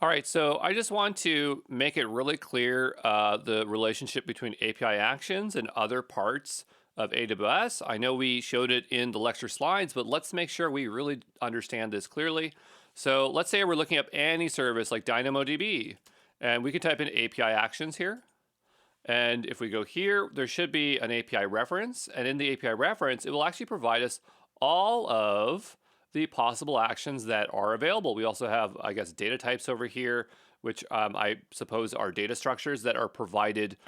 All right, so I just want to make it really clear the relationship between API actions and other parts of AWS. I know we showed it in the lecture slides, but let's make sure we really understand this clearly. So let's say we're looking up any service like DynamoDB, and we can type in API actions here. And if we go here, there should be an API reference. And in the API reference, it will actually provide us all of the possible actions that are available. We also have, I guess, data types over here, which I suppose are data structures that are provided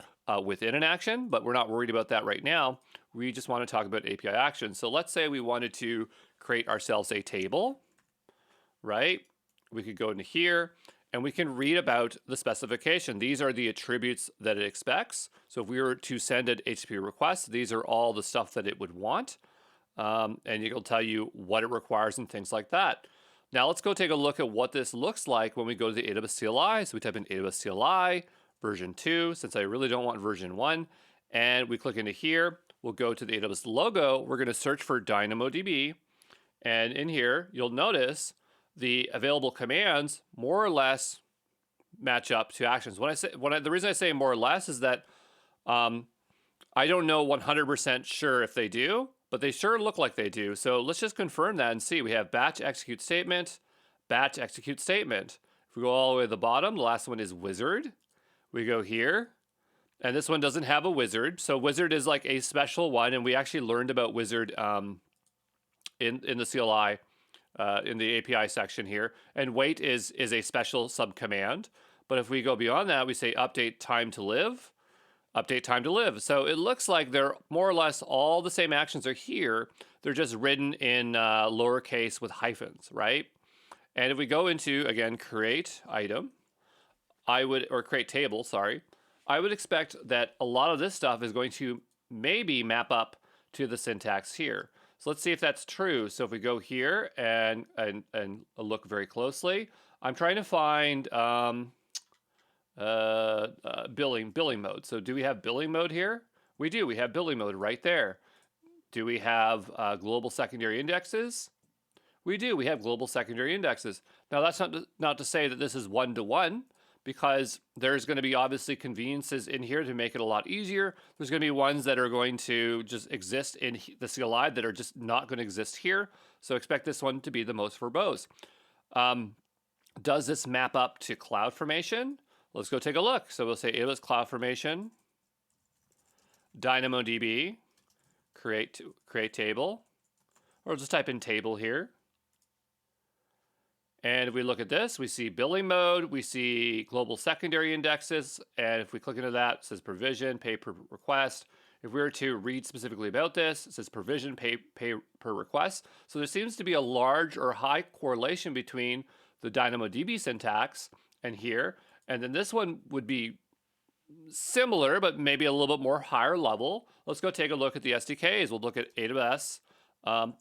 within an action, but we're not worried about that right now. We just want to talk about API actions. So let's say we wanted to create ourselves a table, right? We could go into here and we can read about the specification. These are the attributes that it expects. So if we were to send an HTTP request, these are all the stuff that it would want. And it'll tell you what it requires and things like that. Now let's go take a look at what this looks like when we go to the AWS CLI. So we type in AWS CLI version 2, since I really don't want version 1. And we click into here. We'll go to the AWS logo. We're going to search for DynamoDB. And in here, you'll notice the available commands more or less match up to actions. The reason I say more or less is that I don't know 100% sure if they do, but they sure look like they do. So let's just confirm that and see. We have batch execute statement, batch execute statement. If we go all the way to the bottom, the last one is wizard. We go here, and this one doesn't have a wizard. So wizard is like a special one, and we actually learned about wizard in the CLI in the API section here. And wait is a special subcommand. But if we go beyond that, we say update time to live. Update time to live. So it looks like they're more or less all the same actions are here. They're just written in lowercase with hyphens, right? And if we go into, again, create item, or create table, sorry, I would expect that a lot of this stuff is going to maybe map up to the syntax here. So let's see if that's true. So if we go here and look very closely, I'm trying to find billing mode. So do we have billing mode here? We do. We have billing mode right there. Do we have global secondary indexes? We do. We have global secondary indexes. Now that's not to say that this is one-to-one, because there's going to be obviously conveniences in here to make it a lot easier. There's going to be ones that are going to just exist in the CLI that are just not going to exist here. So expect this one to be the most verbose. Does this map up to CloudFormation? Let's go take a look. So we'll say AWS CloudFormation, DynamoDB, create table, or just type in table here. And if we look at this, we see billing mode, we see global secondary indexes, and if we click into that, it says provision, pay per request. If we were to read specifically about this, it says provision, pay per request. So there seems to be a large or high correlation between the DynamoDB syntax and here. And then this one would be similar, but maybe a little bit more higher level. Let's go take a look at the SDKs. We'll look at AWS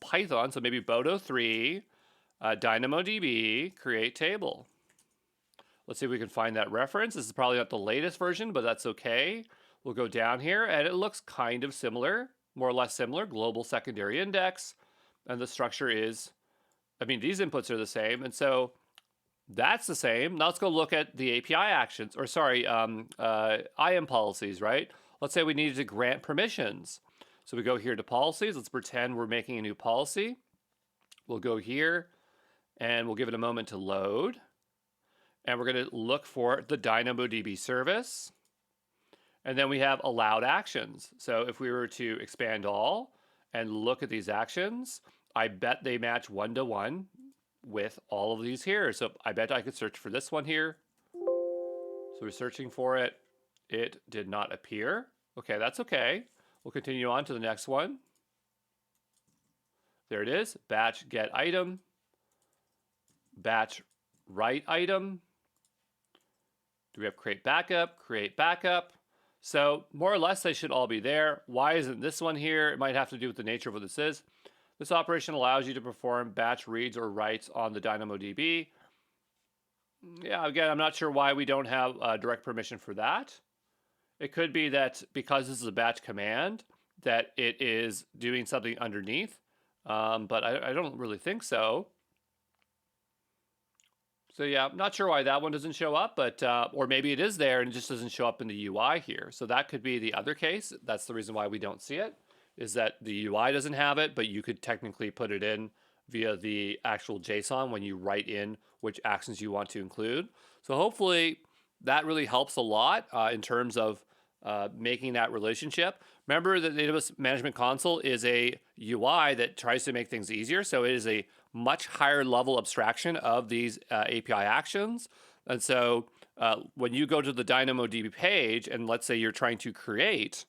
Python, so maybe Bodo 3, DynamoDB, create table. Let's see if we can find that reference. This is probably not the latest version, but that's okay. We'll go down here, and it looks kind of similar, more or less similar. Global secondary index, and the structure is, these inputs are the same, and so that's the same. Now let's go look at the API actions, or sorry, IAM policies, right? Let's say we needed to grant permissions. So we go here to policies. Let's pretend we're making a new policy. We'll go here, and we'll give it a moment to load. And we're going to look for the DynamoDB service. And then we have allowed actions. So if we were to expand all and look at these actions, I bet they match one-to-one with all of these here. So I bet I could search for this one here. So we're searching for it. It did not appear. Okay, that's okay. We'll continue on to the next one. There it is. Batch get item. Batch write item. Do we have create backup? Create backup. So more or less they should all be there. Why isn't this one here? It might have to do with the nature of what this is. This operation allows you to perform batch reads or writes on the DynamoDB. Yeah, again, I'm not sure why we don't have direct permission for that. It could be that because this is a batch command, that it is doing something underneath, but I don't really think so. So yeah, I'm not sure why that one doesn't show up, but or maybe it is there and it just doesn't show up in the UI here. So that could be the other case. That's the reason why we don't see it, is that the UI doesn't have it, but you could technically put it in via the actual JSON when you write in which actions you want to include. So hopefully that really helps a lot in terms of making that relationship. Remember that the AWS Management Console is a UI that tries to make things easier. So it is a much higher level abstraction of these API actions. And so when you go to the DynamoDB page, and let's say you're trying to create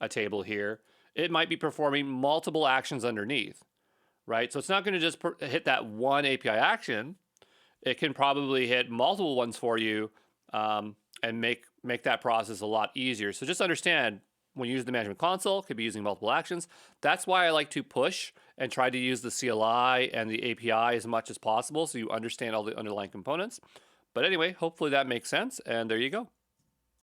a table here, it might be performing multiple actions underneath, right? So it's not going to just hit that one API action. It can probably hit multiple ones for you and make that process a lot easier. So just understand, when you use the management console, it could be using multiple actions. That's why I like to push and try to use the CLI and the API as much as possible so you understand all the underlying components. But anyway, hopefully that makes sense. And there you go.